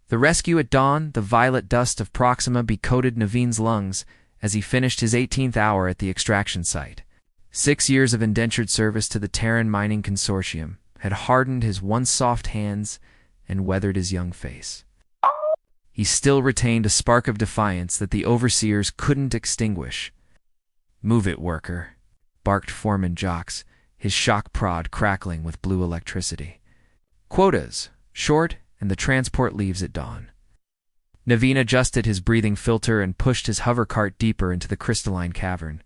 The rescue at dawn, the violet dust of Proxima coated Naveen's lungs as he finished his 18th hour at the extraction site. 6 years of indentured service to the Terran Mining Consortium had hardened his once soft hands and weathered his young face. He still retained a spark of defiance that the overseers couldn't extinguish. "Move it, worker," barked Foreman Jocks, his shock prod crackling with blue electricity. "Quotas, short, and the transport leaves at dawn." Naveen adjusted his breathing filter and pushed his hover cart deeper into the crystalline cavern.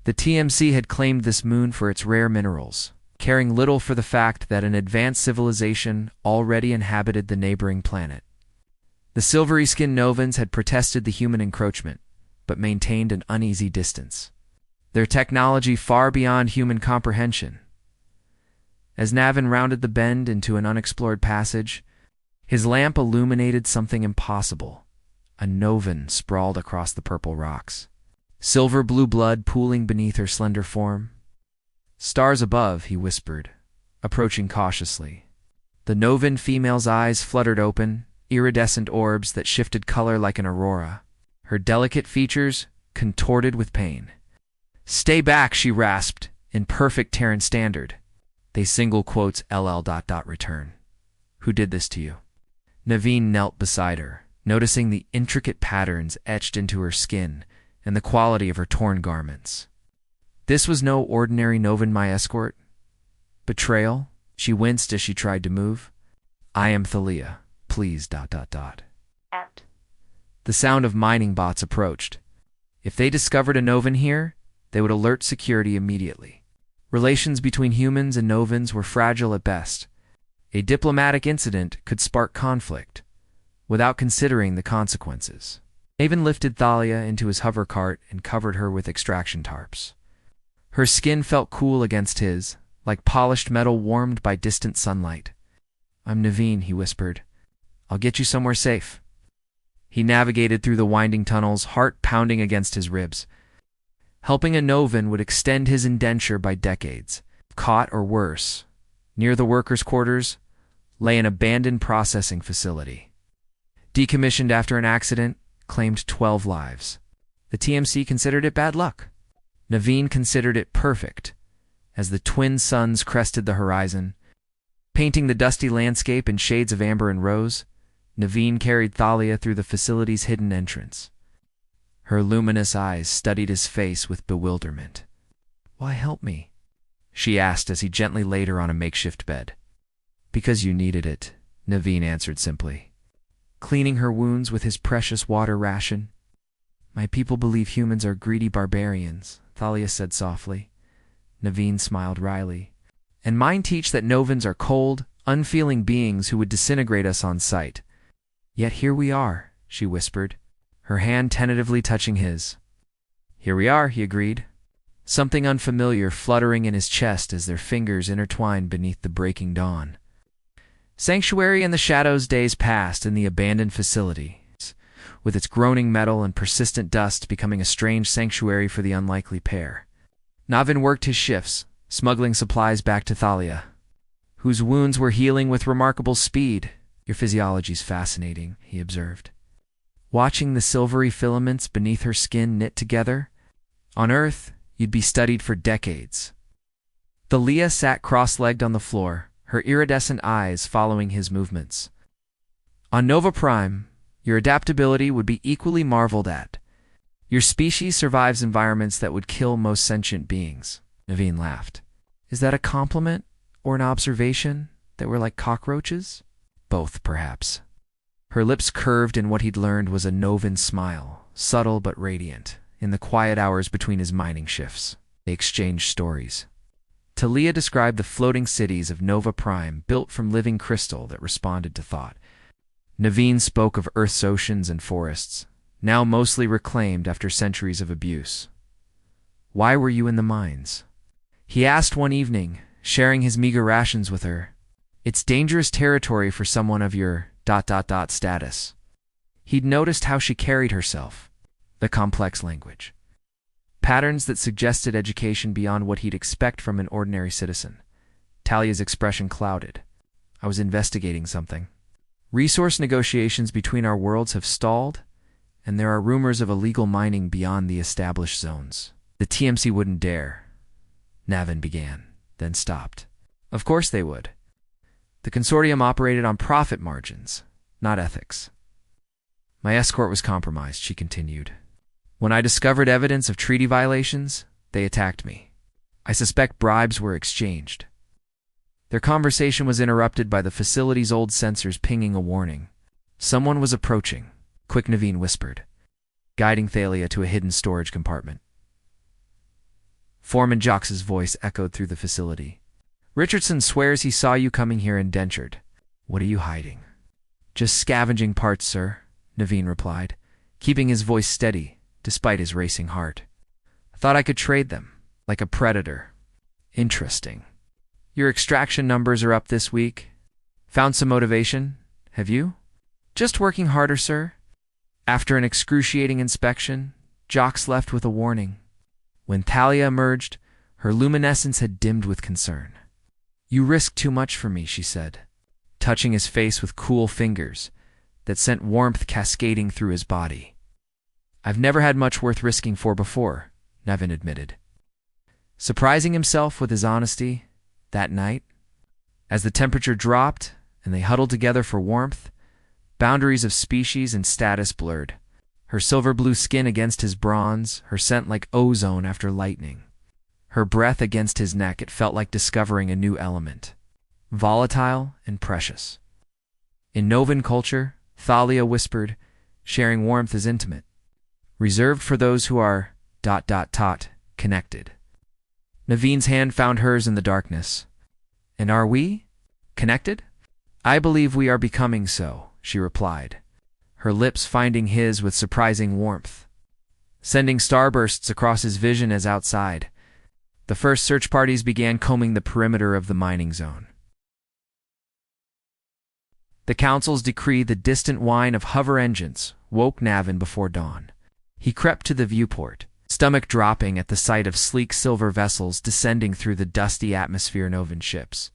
The TMC had claimed this moon for its rare minerals, caring little for the fact that an advanced civilization already inhabited the neighboring planet. The silvery-skinned Novans had protested the human encroachment, but maintained an uneasy distance, their technology far beyond human comprehension. As Navin rounded the bend into an unexplored passage, his lamp illuminated something impossible. A Novan sprawled across the purple rocks, silver blue blood pooling beneath her slender form. "Stars above," he whispered, approaching cautiously. The Novan female's eyes fluttered open, iridescent orbs that shifted color like an aurora, her delicate features contorted with pain. "Stay back," she rasped, in perfect Terran standard. They single quotes LL.return. "Who did this to you?" Naveen knelt beside her, noticing the intricate patterns etched into her skin and the quality of her torn garments. This was no ordinary Novan my escort. Betrayal? She winced as she tried to move. "I am Thalia. Please, ... And? The sound of mining bots approached. If they discovered a Novan here, they would alert security immediately. Relations between humans and Novans were fragile at best. A diplomatic incident could spark conflict, without considering the consequences. Navin lifted Thalia into his hover cart and covered her with extraction tarps. Her skin felt cool against his, like polished metal warmed by distant sunlight. "I'm Naveen," he whispered. "I'll get you somewhere safe." He navigated through the winding tunnels, heart pounding against his ribs. Helping a Novan would extend his indenture by decades. Caught or worse, near the workers' quarters, lay an abandoned processing facility. Decommissioned after an accident, claimed 12 lives. The TMC considered it bad luck. Naveen considered it perfect, as the twin suns crested the horizon. Painting the dusty landscape in shades of amber and rose, Naveen carried Thalia through the facility's hidden entrance. Her luminous eyes studied his face with bewilderment. "Why help me?" she asked as he gently laid her on a makeshift bed. "Because you needed it," Naveen answered simply, cleaning her wounds with his precious water ration. "My people believe humans are greedy barbarians," Thalia said softly. Naveen smiled wryly. "And mine teach that Novans are cold, unfeeling beings who would disintegrate us on sight. Yet here we are," she whispered, her hand tentatively touching his. "Here we are," he agreed, something unfamiliar fluttering in his chest as their fingers intertwined beneath the breaking dawn. Sanctuary in the shadows days passed in the abandoned facility, with its groaning metal and persistent dust becoming a strange sanctuary for the unlikely pair. Navin worked his shifts, smuggling supplies back to Thalia, whose wounds were healing with remarkable speed. "Your physiology's fascinating," he observed, watching the silvery filaments beneath her skin knit together. "On Earth, you'd be studied for decades." Thalia sat cross-legged on the floor, her iridescent eyes following his movements. "On Nova Prime, your adaptability would be equally marveled at. Your species survives environments that would kill most sentient beings." Naveen laughed. "Is that a compliment or an observation that we're like cockroaches?" "Both, perhaps." Her lips curved in what he'd learned was a Novan smile, subtle but radiant, in the quiet hours between his mining shifts. They exchanged stories. Thalia described the floating cities of Nova Prime built from living crystal that responded to thought. Naveen spoke of Earth's oceans and forests, now mostly reclaimed after centuries of abuse. "Why were you in the mines?" he asked one evening, sharing his meager rations with her. "It's dangerous territory for someone of your ... status." He'd noticed how she carried herself, the complex language, patterns that suggested education beyond what he'd expect from an ordinary citizen. Talia's expression clouded. "I was investigating something." Resource negotiations between our worlds have stalled, and there are rumors of illegal mining beyond the established zones. The TMC wouldn't dare, Navin began, then stopped. Of course they would. The consortium operated on profit margins, not ethics. My escort was compromised, she continued. When I discovered evidence of treaty violations, they attacked me. I suspect bribes were exchanged. Their conversation was interrupted by the facility's old sensors pinging a warning. Someone was approaching, Quick Naveen whispered, guiding Thalia to a hidden storage compartment. Foreman Jox's voice echoed through the facility. Richardson swears he saw you coming here indentured. What are you hiding? Just scavenging parts, sir, Naveen replied, keeping his voice steady despite his racing heart. I thought I could trade them, like a predator. Interesting. Your extraction numbers are up this week. Found some motivation, have you? Just working harder, sir. After an excruciating inspection, Jox left with a warning. When Thalia emerged, her luminescence had dimmed with concern. You risk too much for me, she said, touching his face with cool fingers that sent warmth cascading through his body. I've never had much worth risking for before, Navin admitted, surprising himself with his honesty that night. As the temperature dropped and they huddled together for warmth, boundaries of species and status blurred. Her silver-blue skin against his bronze, her scent like ozone after lightning. Her breath against his neck, it felt like discovering a new element, volatile and precious. In Novan culture, Thalia whispered, sharing warmth is intimate, reserved for those who are ... connected. Naveen's hand found hers in the darkness. And are we connected? I believe we are becoming so, she replied, her lips finding his with surprising warmth, sending starbursts across his vision as outside. The first search parties began combing the perimeter of the mining zone. The Council's decree, the distant whine of hover engines, woke Navin before dawn. He crept to the viewport, stomach dropping at the sight of sleek silver vessels descending through the dusty atmosphere. Novan ships.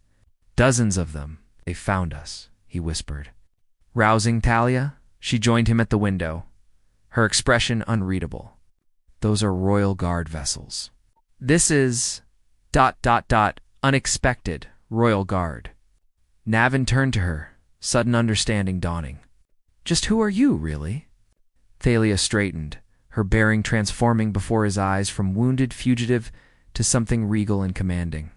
Dozens of them. They found us, he whispered. Rousing Thalia, she joined him at the window, her expression unreadable. Those are Royal Guard vessels. This is ... unexpected Royal Guard. Navin turned to her, sudden understanding dawning. Just who are you, really? Thalia straightened, her bearing transforming before his eyes from wounded fugitive to something regal and commanding.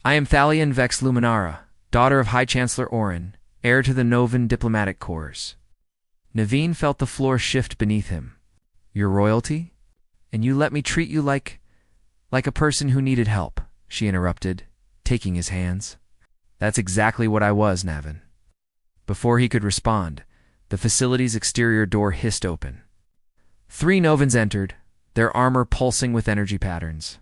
I am Thalian Vex Luminara, daughter of High Chancellor Orin, heir to the Novan diplomatic corps. Naveen felt the floor shift beneath him. Your royalty? And you let me treat you like a person who needed help, she interrupted, taking his hands. That's exactly what I was, Navin. Before he could respond, the facility's exterior door hissed open. 3 Novans entered, their armor pulsing with energy patterns.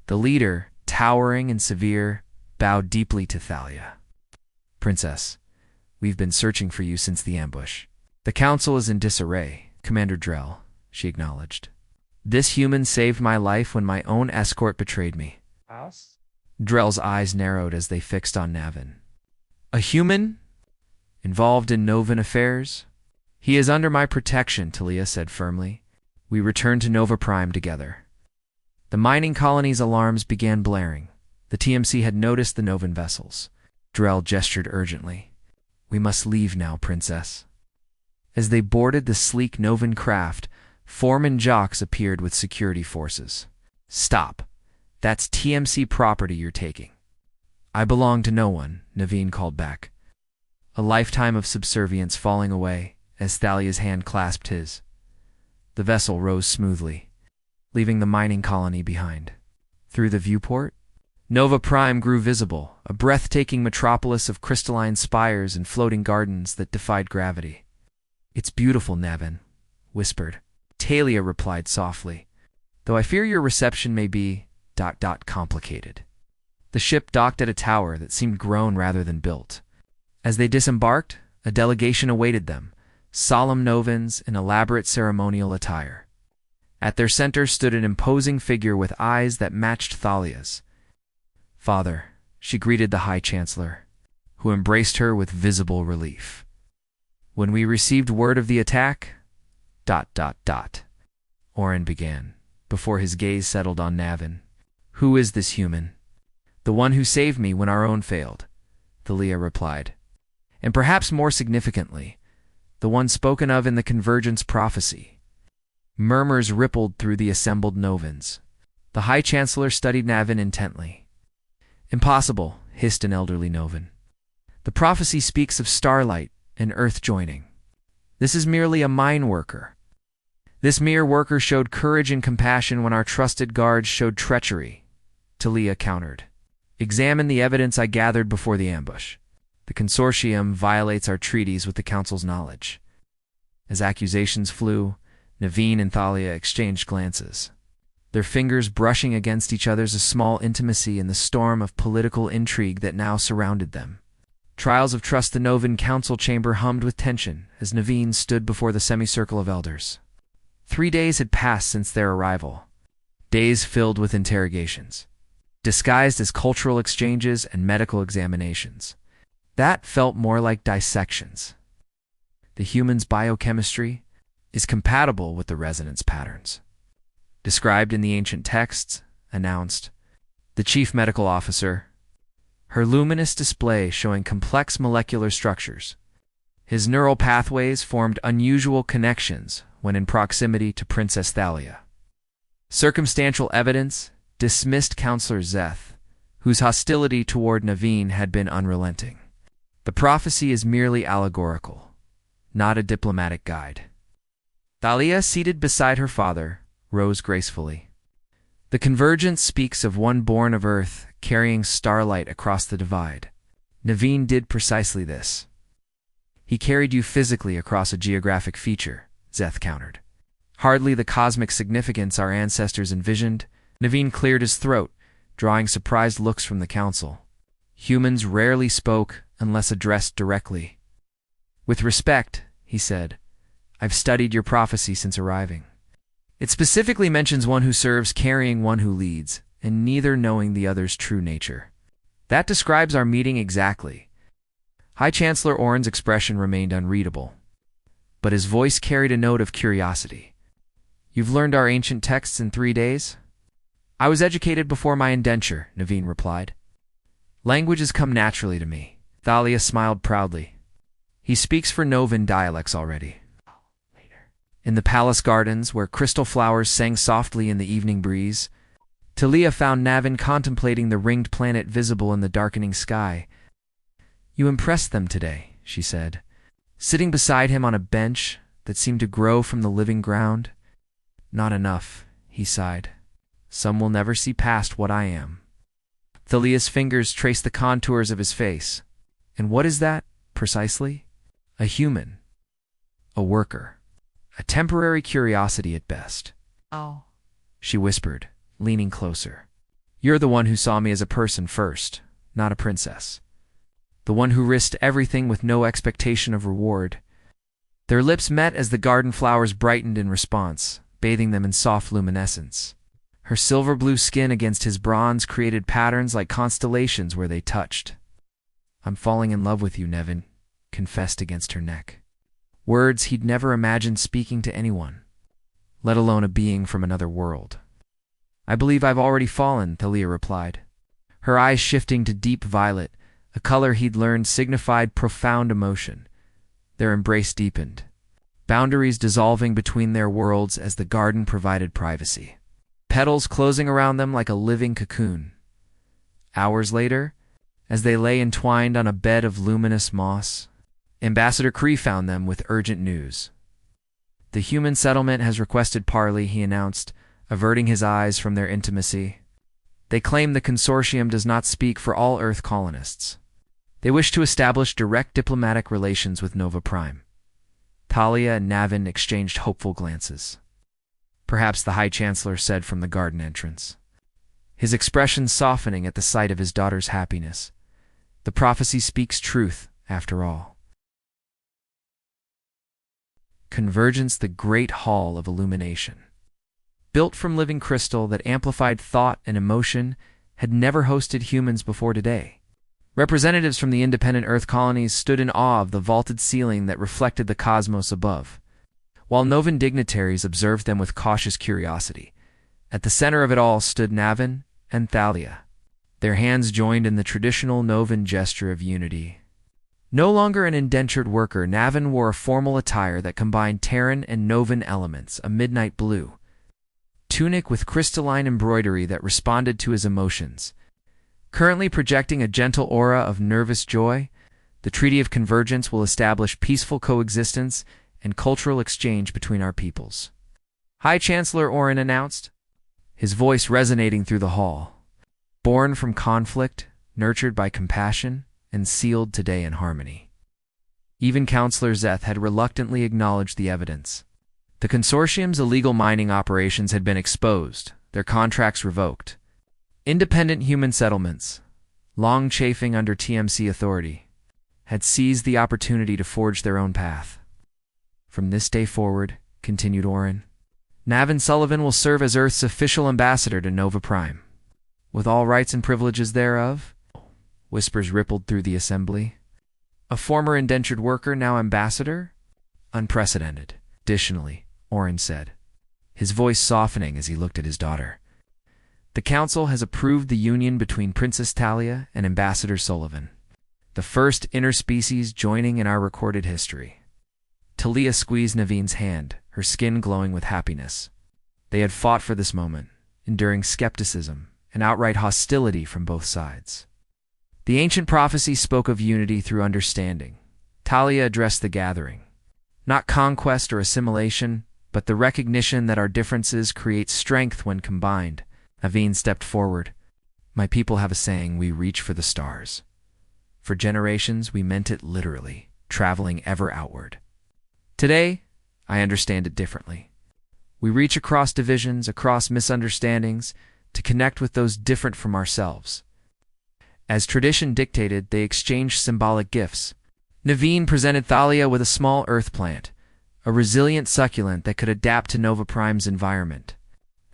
The leader, towering and severe, bowed deeply to Thalia. Princess, we've been searching for you since the ambush. The council is in disarray, Commander Drell, she acknowledged. This human saved my life when my own escort betrayed me. Us? Drell's eyes narrowed as they fixed on Navin. A human? Involved in Novan affairs? He is under my protection, Talia said firmly. We returned to Nova Prime together. The mining colony's alarms began blaring. The TMC had noticed the Novan vessels. Drell gestured urgently. We must leave now, Princess. As they boarded the sleek Novan craft, Foreman Jox appeared with security forces. Stop. That's TMC property you're taking. I belong to no one, Naveen called back. A lifetime of subservience falling away as Thalia's hand clasped his. The vessel rose smoothly, leaving the mining colony behind. Through the viewport, Nova Prime grew visible, a breathtaking metropolis of crystalline spires and floating gardens that defied gravity. It's beautiful, Navin, whispered. Talia replied softly, though I fear your reception may be ... complicated. The ship docked at a tower that seemed grown rather than built. As they disembarked, a delegation awaited them, solemn Novans in elaborate ceremonial attire. At their center stood an imposing figure with eyes that matched Thalia's. Father, she greeted the High Chancellor, who embraced her with visible relief. When we received word of the attack, ... Oren began, before his gaze settled on Navin. Who is this human? The one who saved me when our own failed, Thalia replied. And perhaps more significantly, the one spoken of in the Convergence prophecy. Murmurs rippled through the assembled Novans. The High Chancellor studied Navin intently. Impossible, hissed an elderly Novan. The prophecy speaks of starlight and earth joining. This is merely a mine worker. This mere worker showed courage and compassion when our trusted guards showed treachery, Talia countered. Examine the evidence I gathered before the ambush. The consortium violates our treaties with the Council's knowledge. As accusations flew, Naveen and Thalia exchanged glances, their fingers brushing against each other's a small intimacy in the storm of political intrigue that now surrounded them. Trials of Trust. The Novan council chamber hummed with tension as Naveen stood before the semicircle of elders. 3 days had passed since their arrival, days filled with interrogations, disguised as cultural exchanges and medical examinations. That felt more like dissections. The human's biochemistry is compatible with the resonance patterns described in the ancient texts, announced the chief medical officer, her luminous display showing complex molecular structures. His neural pathways formed unusual connections when in proximity to Princess Thalia. Circumstantial evidence dismissed Counselor Zeth, whose hostility toward Naveen had been unrelenting. The prophecy is merely allegorical, not a diplomatic guide. Thalia, seated beside her father, rose gracefully. The Convergence speaks of one born of Earth carrying starlight across the divide. Naveen did precisely this. He carried you physically across a geographic feature, Zeth countered. Hardly the cosmic significance our ancestors envisioned. Naveen cleared his throat, drawing surprised looks from the council. Humans rarely spoke unless addressed directly. With respect, he said, I've studied your prophecy since arriving. It specifically mentions one who serves carrying one who leads, and neither knowing the other's true nature. That describes our meeting exactly. High Chancellor Oren's expression remained unreadable, but his voice carried a note of curiosity. You've learned our ancient texts in 3 days? I was educated before my indenture, Naveen replied. Language has come naturally to me. Thalia smiled proudly. He speaks 4 Novan dialects already. In the palace gardens, where crystal flowers sang softly in the evening breeze, Talia found Navin contemplating the ringed planet visible in the darkening sky. You impressed them today, she said, sitting beside him on a bench that seemed to grow from the living ground. Not enough, he sighed. Some will never see past what I am. Thalia's fingers traced the contours of his face. And what is that, precisely? A human. A worker. A temporary curiosity at best. Oh, she whispered, leaning closer. You're the one who saw me as a person first, not a princess. The one who risked everything with no expectation of reward. Their lips met as the garden flowers brightened in response, bathing them in soft luminescence. Her silver-blue skin against his bronze created patterns like constellations where they touched. I'm falling in love with you, Nevin, confessed against her neck. Words he'd never imagined speaking to anyone, let alone a being from another world. I believe I've already fallen, Thalia replied, her eyes shifting to deep violet, a color he'd learned signified profound emotion. Their embrace deepened, boundaries dissolving between their worlds as the garden provided privacy, petals closing around them like a living cocoon. Hours later, as they lay entwined on a bed of luminous moss, Ambassador Kree found them with urgent news. The human settlement has requested parley, he announced, averting his eyes from their intimacy. They claim the consortium does not speak for all Earth colonists. They wish to establish direct diplomatic relations with Nova Prime. Thalia and Navin exchanged hopeful glances. Perhaps the High Chancellor said from the garden entrance, his expression softening at the sight of his daughter's happiness. The prophecy speaks truth, after all. Convergence, the great hall of illumination. Built from living crystal that amplified thought and emotion, had never hosted humans before today. Representatives from the independent Earth colonies stood in awe of the vaulted ceiling that reflected the cosmos above, while Novan dignitaries observed them with cautious curiosity. At the center of it all stood Navin and Thalia, their hands joined in the traditional Novan gesture of unity. No longer an indentured worker, Navin wore a formal attire that combined Terran and Novan elements, a midnight blue tunic with crystalline embroidery that responded to his emotions. Currently projecting a gentle aura of nervous joy, the Treaty of Convergence will establish peaceful coexistence and cultural exchange between our peoples. High Chancellor Orin announced, his voice resonating through the hall. Born from conflict, nurtured by compassion, and sealed today in harmony. Even Councillor Zeth had reluctantly acknowledged the evidence. The consortium's illegal mining operations had been exposed, their contracts revoked. Independent human settlements, long chafing under TMC authority, had seized the opportunity to forge their own path. From this day forward, continued Orin, Navin Sullivan will serve as Earth's official ambassador to Nova Prime, with all rights and privileges thereof. Whispers rippled through the assembly. A former indentured worker, now ambassador? Unprecedented. Additionally, Orin said, his voice softening as he looked at his daughter, the Council has approved the union between Princess Thalia and Ambassador Sullivan, the first interspecies joining in our recorded history. Talia squeezed Navin's hand, her skin glowing with happiness. They had fought for this moment, enduring skepticism and outright hostility from both sides. The ancient prophecy spoke of unity through understanding. Talia addressed the gathering. Not conquest or assimilation, but the recognition that our differences create strength when combined. Navin stepped forward. My people have a saying, we reach for the stars. For generations, we meant it literally, traveling ever outward. Today, I understand it differently. We reach across divisions, across misunderstandings, to connect with those different from ourselves. As tradition dictated, they exchanged symbolic gifts. Navin presented Thalia with a small earth plant, a resilient succulent that could adapt to Nova Prime's environment.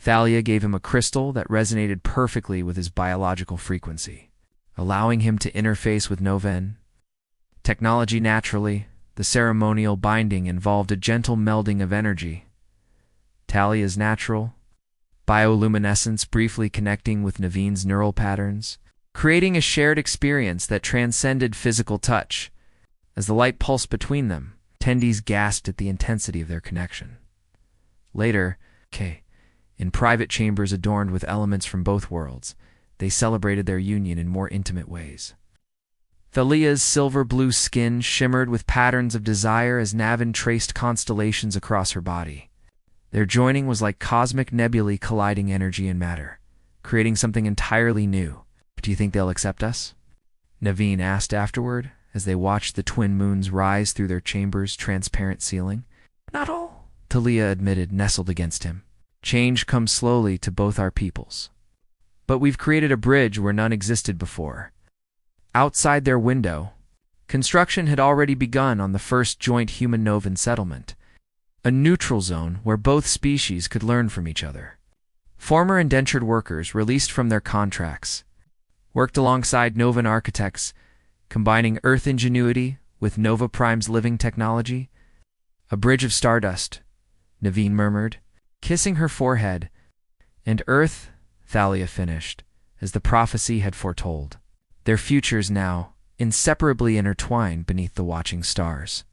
Thalia gave him a crystal that resonated perfectly with his biological frequency, allowing him to interface with Noven. Technology naturally, the ceremonial binding involved a gentle melding of energy. Thalia's natural, bioluminescence briefly connecting with Navin's neural patterns, creating a shared experience that transcended physical touch. As the light pulsed between them, attendees gasped at the intensity of their connection. Later, in private chambers adorned with elements from both worlds, they celebrated their union in more intimate ways. Thalia's silver-blue skin shimmered with patterns of desire as Navin traced constellations across her body. Their joining was like cosmic nebulae colliding energy and matter, creating something entirely new. Do you think they'll accept us? Navin asked afterward, as they watched the twin moons rise through their chamber's transparent ceiling. Not all, Thalia admitted, nestled against him. Change comes slowly to both our peoples. But we've created a bridge where none existed before. Outside their window, construction had already begun on the first joint human-Novan settlement, a neutral zone where both species could learn from each other. Former indentured workers, released from their contracts, worked alongside Novan architects, combining Earth ingenuity with Nova Prime's living technology. A bridge of stardust, Navin murmured, kissing her forehead. And Earth, Thalia finished, as the prophecy had foretold. Their futures now, inseparably intertwined beneath the watching stars.